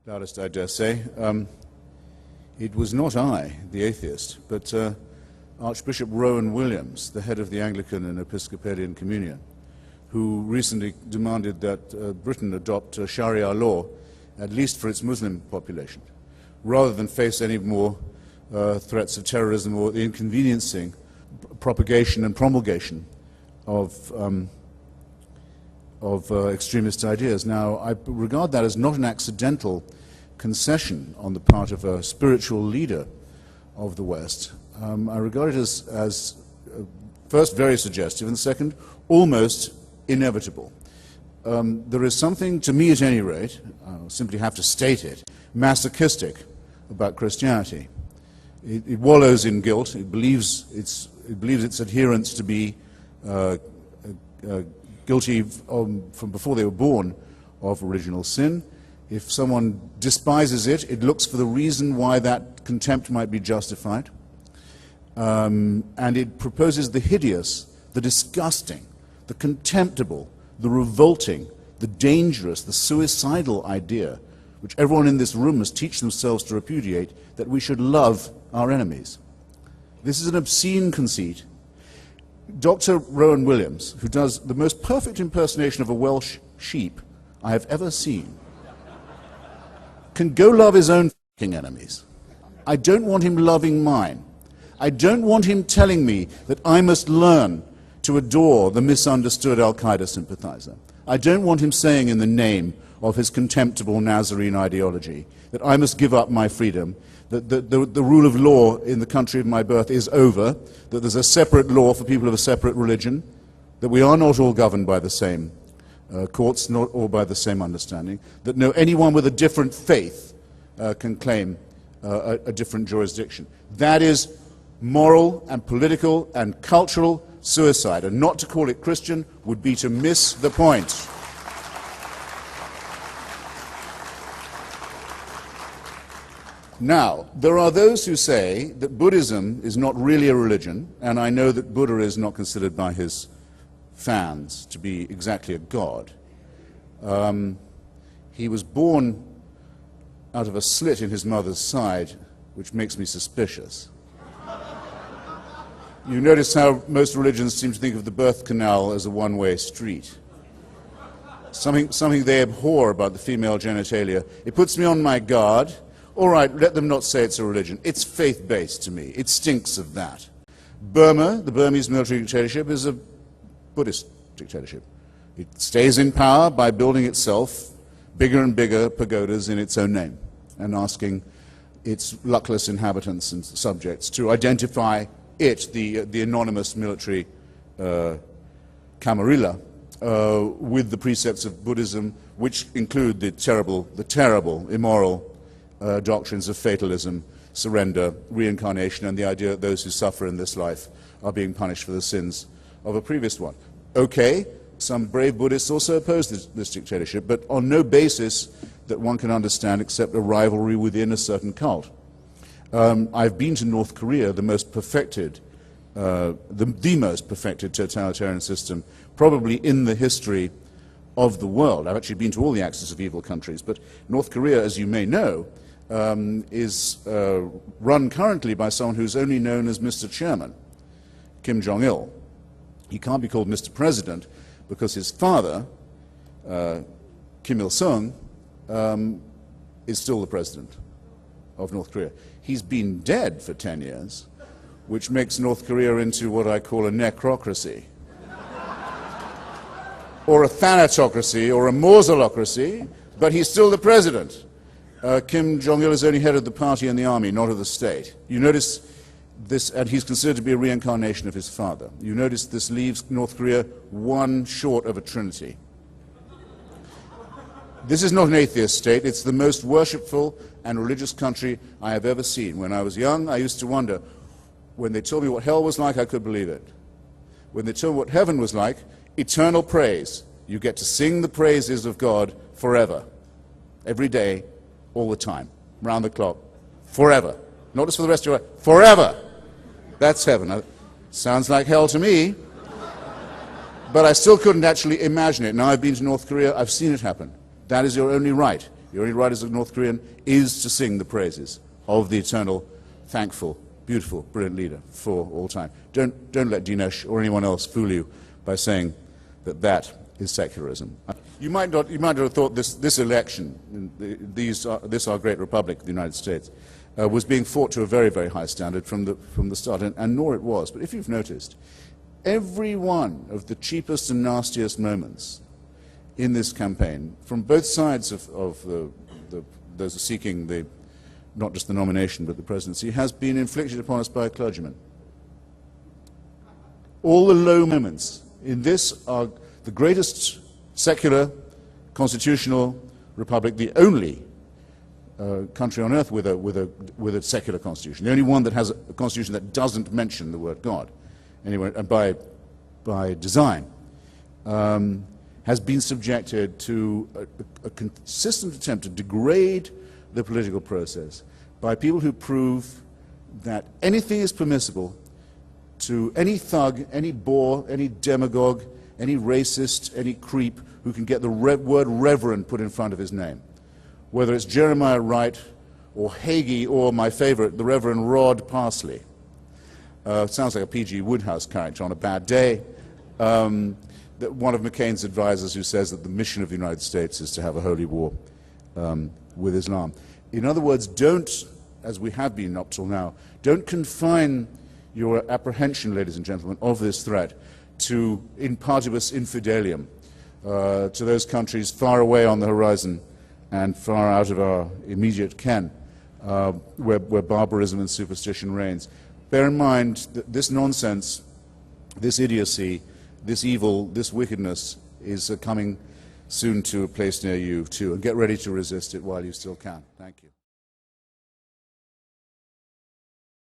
Loudest, I dare say. It was not I, the atheist, but Archbishop Rowan Williams, the head of the Anglican and Episcopalian Communion, who recently demanded that Britain adopt Sharia law, at least for its Muslim population, rather than face any more threats of terrorism or the inconveniencing propagation and promulgation of extremist ideas. Now, I regard that as not an accidental concession on the part of a spiritual leader of the West. I regard it as first, very suggestive, and second, almost inevitable. There is something, to me at any rate, I'll simply have to state it, masochistic about Christianity. It wallows in guilt. It believes its adherents to be guilty from before they were born of original sin. If someone despises it, it looks for the reason why that contempt might be justified. And it proposes the hideous, the disgusting, the contemptible, the revolting, the dangerous, the suicidal idea, which everyone in this room must teach themselves to repudiate, that we should love our enemies. This is an obscene conceit. Dr. Rowan Williams, who does the most perfect impersonation of a Welsh sheep I have ever seen, can go love his own f***ing enemies. I don't want him loving mine. I don't want him telling me that I must learn to adore the misunderstood Al-Qaeda sympathizer. I don't want him saying in the name of his contemptible Nazarene ideology that I must give up my freedom, that the rule of law in the country of my birth is over, that there's a separate law for people of a separate religion, that we are not all governed by the same courts, not all by the same understanding, that anyone with a different faith can claim a different jurisdiction. That is moral and political and cultural suicide, and not to call it Christian would be to miss the point. Now, there are those who say that Buddhism is not really a religion, and I know that Buddha is not considered by his fans to be exactly a god. He was born out of a slit in his mother's side, which makes me suspicious. You notice how most religions seem to think of the birth canal as a one-way street. Something they abhor about the female genitalia. It puts me on my guard. All right, let them not say it's a religion. It's faith-based to me. It stinks of that. Burma, the Burmese military dictatorship, is a Buddhist dictatorship. It stays in power by building itself bigger and bigger pagodas in its own name and asking its luckless inhabitants and subjects to identify it, the anonymous military camarilla, with the precepts of Buddhism, which include the terrible, immoral doctrines of fatalism, surrender, reincarnation, and the idea that those who suffer in this life are being punished for the sins of a previous one. Okay, some brave Buddhists also oppose this dictatorship, but on no basis that one can understand except a rivalry within a certain cult. I've been to North Korea, the most perfected, the most perfected totalitarian system, probably in the history of the world. I've actually been to all the axis of evil countries, but North Korea, as you may know, is run currently by someone who's only known as Mr. Chairman, Kim Jong-il. He can't be called Mr. President because his father, Kim Il-sung, is still the president of North Korea. He's been dead for 10 years, which makes North Korea into what I call a necrocracy, or a thanatocracy, or a mausolocracy, but he's still the president. Kim Jong-il is only head of the party and the army, not of the state. You notice this, and he's considered to be a reincarnation of his father. You notice this leaves North Korea one short of a trinity. This is not an atheist state. It's the most worshipful and religious country I have ever seen. When I was young, I used to wonder, when they told me what hell was like, I could believe it. When they told me what heaven was like, eternal praise. You get to sing the praises of God forever, every day, all the time, round the clock, forever. Not just for the rest of your life, forever. That's heaven. Sounds like hell to me, but I still couldn't actually imagine it. Now I've been to North Korea, I've seen it happen. That is your only right. the only right as a North Korean is to sing the praises of the eternal, thankful, beautiful, brilliant leader for all time. Don't let Dinesh or anyone else fool you by saying that that is secularism. You might not have thought this election, this our great republic, the United States, was being fought to a very, very high standard from the start, and nor it was. But if you've noticed, every one of the cheapest and nastiest moments in this campaign, from both sides of those seeking not just the nomination but the presidency, has been inflicted upon us by a clergyman. All the low moments in this are the greatest secular, constitutional republic, the only country on earth with a secular constitution, the only one that has a constitution that doesn't mention the word God, anyway, and by design, has been subjected to a consistent attempt to degrade the political process by people who prove that anything is permissible to any thug, any bore, any demagogue, any racist, any creep who can get the word reverend put in front of his name. Whether it's Jeremiah Wright or Hagee or, my favorite, the Reverend Rod Parsley. Sounds like a P.G. Woodhouse character on a bad day. One of McCain's advisors who says that the mission of the United States is to have a holy war with Islam. In other words, don't, as we have been up till now, don't confine your apprehension, ladies and gentlemen, of this threat to in partibus infidelium, to those countries far away on the horizon and far out of our immediate ken, where barbarism and superstition reigns. Bear in mind that this nonsense, this idiocy, this evil, this wickedness is coming soon to a place near you too, and get ready to resist it while you still can. Thank you.